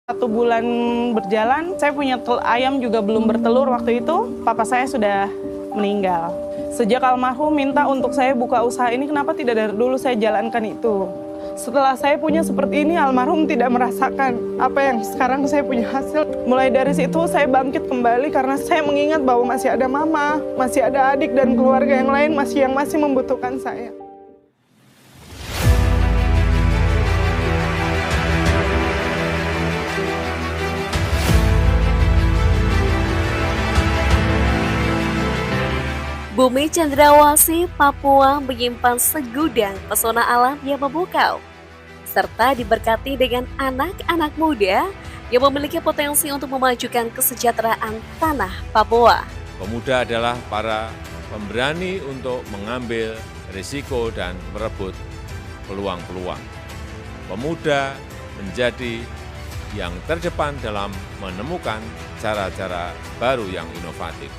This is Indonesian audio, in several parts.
1 bulan berjalan, saya punya ayam juga belum bertelur waktu itu, papa saya sudah meninggal. Sejak almarhum minta untuk saya buka usaha ini, kenapa tidak dari dulu saya jalankan itu. Setelah saya punya seperti ini, almarhum tidak merasakan apa yang sekarang saya punya hasil. Mulai dari situ saya bangkit kembali karena saya mengingat bahwa masih ada mama, masih ada adik dan keluarga yang lain yang masih membutuhkan saya. Bumi Cendrawasih, Papua menyimpan segudang pesona alam yang memukau, serta diberkati dengan anak-anak muda yang memiliki potensi untuk memajukan kesejahteraan tanah Papua. Pemuda adalah para pemberani untuk mengambil risiko dan merebut peluang-peluang. Pemuda menjadi yang terdepan dalam menemukan cara-cara baru yang inovatif.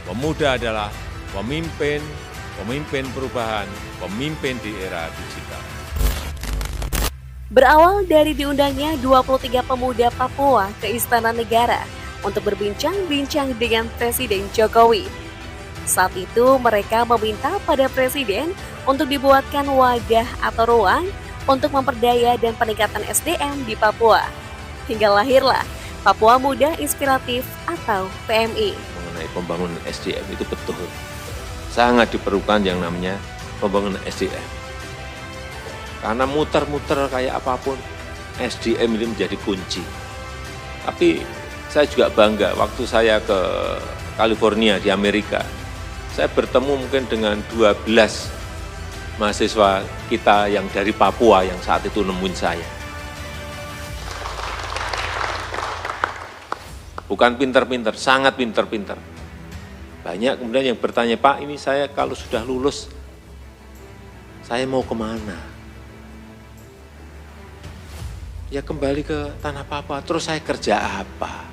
Pemuda adalah pemimpin perubahan, pemimpin di era digital. Berawal dari diundangnya 23 pemuda Papua ke Istana Negara untuk berbincang-bincang dengan Presiden Jokowi. Saat itu mereka meminta pada Presiden untuk dibuatkan wadah atau ruang untuk memperdaya dan peningkatan SDM di Papua. Hingga lahirlah Papua Muda Inspiratif atau PMI. Mengenai pembangunan SDM itu betul. Sangat diperlukan yang namanya pembangunan SDM. Karena muter-muter kayak apapun, SDM ini menjadi kunci. Tapi saya juga bangga waktu saya ke California di Amerika, saya bertemu mungkin dengan 12 mahasiswa kita yang dari Papua yang saat itu nemuin saya. Bukan pinter-pinter, sangat pinter-pinter. Banyak kemudian yang bertanya, Pak, ini saya kalau sudah lulus, saya mau kemana? Ya kembali ke tanah Papua, terus saya kerja apa?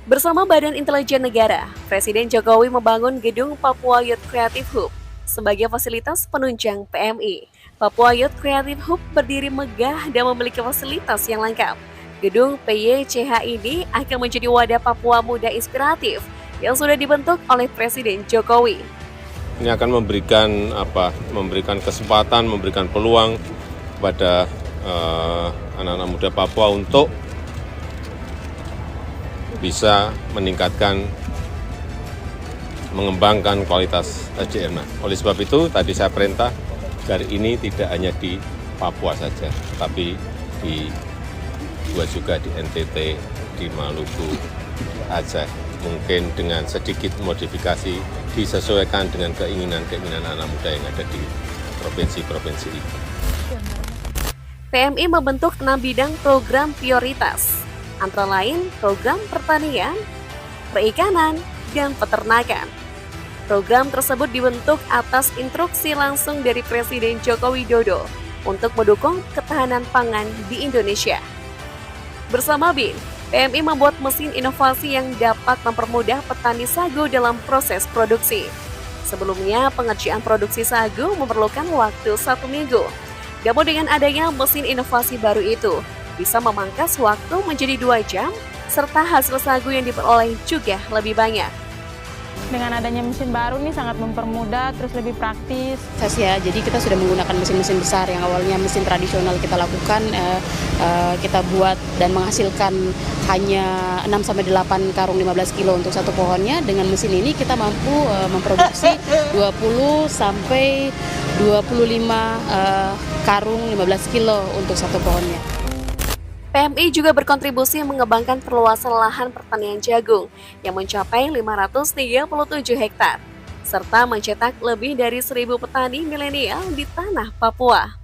Bersama Badan Intelijen Negara, Presiden Jokowi membangun gedung Papua Youth Creative Hub sebagai fasilitas penunjang PMI. Papua Youth Creative Hub berdiri megah dan memiliki fasilitas yang lengkap. Gedung PYCH ini akan menjadi wadah Papua Muda Inspiratif yang sudah dibentuk oleh Presiden Jokowi. Ini akan memberikan kesempatan, memberikan peluang kepada anak-anak muda Papua untuk bisa meningkatkan, mengembangkan kualitas SDM. Oleh sebab itu, tadi saya perintah, dari ini tidak hanya di Papua saja, tapi juga di NTT, di Maluku, Aceh. Mungkin dengan sedikit modifikasi disesuaikan dengan keinginan-keinginan anak muda yang ada di provinsi-provinsi itu. PMI membentuk 6 bidang program prioritas, antara lain program pertanian, perikanan, dan peternakan. Program tersebut dibentuk atas instruksi langsung dari Presiden Joko Widodo untuk mendukung ketahanan pangan di Indonesia. Bersama BIN, PMI membuat mesin inovasi yang dapat mempermudah petani sagu dalam proses produksi. Sebelumnya, pengerjaan produksi sagu memerlukan waktu 1 minggu. Namun dengan adanya mesin inovasi baru itu, bisa memangkas waktu menjadi 2 jam, serta hasil sagu yang diperoleh juga lebih banyak. Dengan adanya mesin baru ini sangat mempermudah, terus lebih praktis. Ya, jadi kita sudah menggunakan mesin-mesin besar yang awalnya mesin tradisional kita lakukan, kita buat dan menghasilkan hanya 6-8 karung 15 kilo untuk satu pohonnya. Dengan mesin ini kita mampu memproduksi 20-25 karung 15 kilo untuk satu pohonnya. PMI juga berkontribusi mengembangkan perluasan lahan pertanian jagung yang mencapai 537 hektar, serta mencetak lebih dari 1.000 petani milenial di tanah Papua.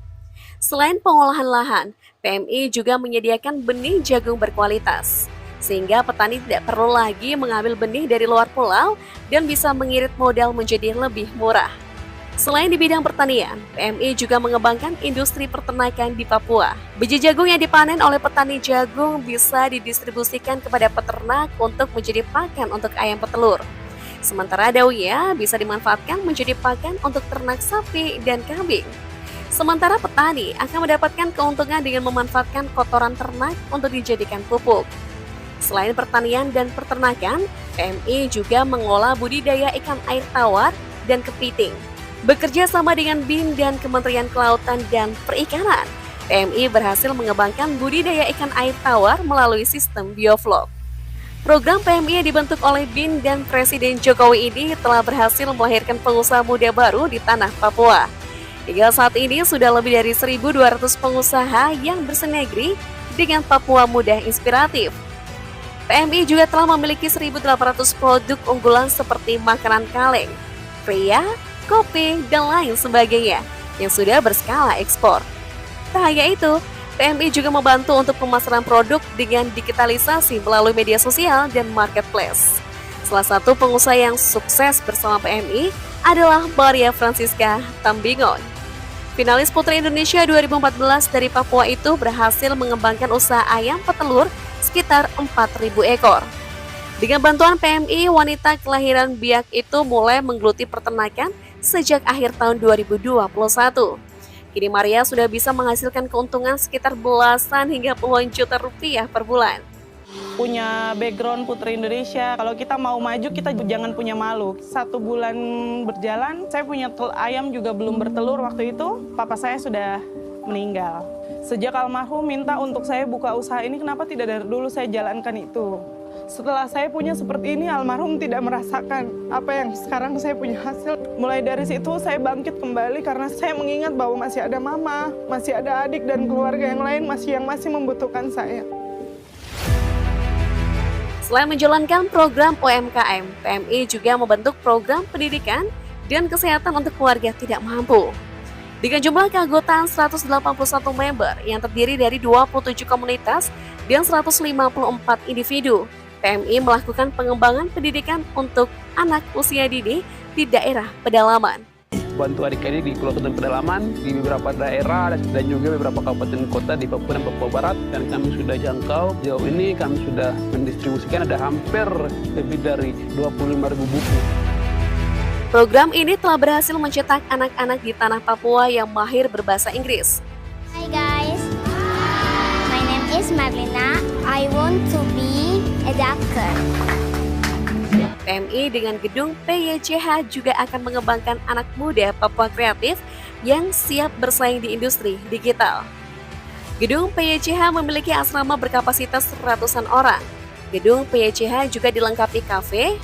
Selain pengolahan lahan, PMI juga menyediakan benih jagung berkualitas, sehingga petani tidak perlu lagi mengambil benih dari luar pulau dan bisa mengirit modal menjadi lebih murah. Selain di bidang pertanian, PMI juga mengembangkan industri peternakan di Papua. Biji jagung yang dipanen oleh petani jagung bisa didistribusikan kepada peternak untuk menjadi pakan untuk ayam petelur. Sementara daunnya bisa dimanfaatkan menjadi pakan untuk ternak sapi dan kambing. Sementara petani akan mendapatkan keuntungan dengan memanfaatkan kotoran ternak untuk dijadikan pupuk. Selain pertanian dan peternakan, PMI juga mengolah budidaya ikan air tawar dan kepiting. Bekerja sama dengan BIN dan Kementerian Kelautan dan Perikanan, PMI berhasil mengembangkan budidaya ikan air tawar melalui sistem bioflok. Program PMI yang dibentuk oleh BIN dan Presiden Jokowi ini telah berhasil melahirkan pengusaha muda baru di tanah Papua. Hingga saat ini sudah lebih dari 1.200 pengusaha yang bersinergi dengan Papua Muda Inspiratif. PMI juga telah memiliki 1.800 produk unggulan seperti makanan kaleng, kria, kopi, dan lain sebagainya yang sudah berskala ekspor. Tak hanya itu, PMI juga membantu untuk pemasaran produk dengan digitalisasi melalui media sosial dan marketplace. Salah satu pengusaha yang sukses bersama PMI adalah Maria Francisca Tambingon. Finalis Putri Indonesia 2014 dari Papua itu berhasil mengembangkan usaha ayam petelur sekitar 4.000 ekor. Dengan bantuan PMI, wanita kelahiran Biak itu mulai menggeluti peternakan sejak akhir tahun 2021. Kini Maria sudah bisa menghasilkan keuntungan sekitar belasan hingga puluhan juta rupiah per bulan. Punya background Putri Indonesia, kalau kita mau maju kita jangan punya malu. 1 bulan berjalan, saya punya ayam juga belum bertelur waktu itu, papa saya sudah meninggal. Sejak almarhum minta untuk saya buka usaha ini, kenapa tidak dari dulu saya jalankan itu. Setelah saya punya seperti ini, almarhum tidak merasakan apa yang sekarang saya punya hasil. Mulai dari situ saya bangkit kembali karena saya mengingat bahwa masih ada mama, masih ada adik dan keluarga yang lain yang masih membutuhkan saya. Selain menjalankan program UMKM, PMI juga membentuk program pendidikan dan kesehatan untuk keluarga tidak mampu. Dengan jumlah keanggotaan 181 member yang terdiri dari 27 komunitas dan 154 individu, PMI melakukan pengembangan pendidikan untuk anak usia dini di daerah pedalaman. Bantu adik-adik di Pulau Ketum Pedalaman, di beberapa daerah dan juga beberapa kabupaten kota di Papua dan Papua Barat, dan kami sudah jangkau. Sejauh ini kami sudah mendistribusikan ada hampir lebih dari 25.000 buku. Program ini telah berhasil mencetak anak-anak di tanah Papua yang mahir berbahasa Inggris. Hi guys, my name is Marlina. I want to be a doctor. PMI dengan gedung PYCH juga akan mengembangkan anak muda Papua kreatif yang siap bersaing di industri digital. Gedung PYCH memiliki asrama berkapasitas ratusan orang. Gedung PYCH juga dilengkapi kafe,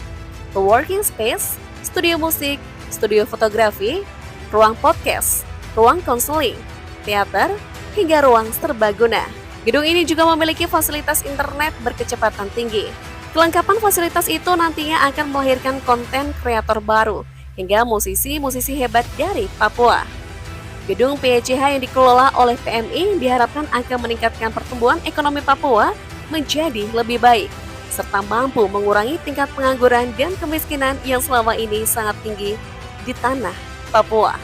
co-working space, studio musik, studio fotografi, ruang podcast, ruang konseling, teater, hingga ruang serbaguna. Gedung ini juga memiliki fasilitas internet berkecepatan tinggi. Kelengkapan fasilitas itu nantinya akan melahirkan konten kreator baru hingga musisi-musisi hebat dari Papua. Gedung PYCH yang dikelola oleh PMI diharapkan akan meningkatkan pertumbuhan ekonomi Papua menjadi lebih baik, serta mampu mengurangi tingkat pengangguran dan kemiskinan yang selama ini sangat tinggi di tanah Papua.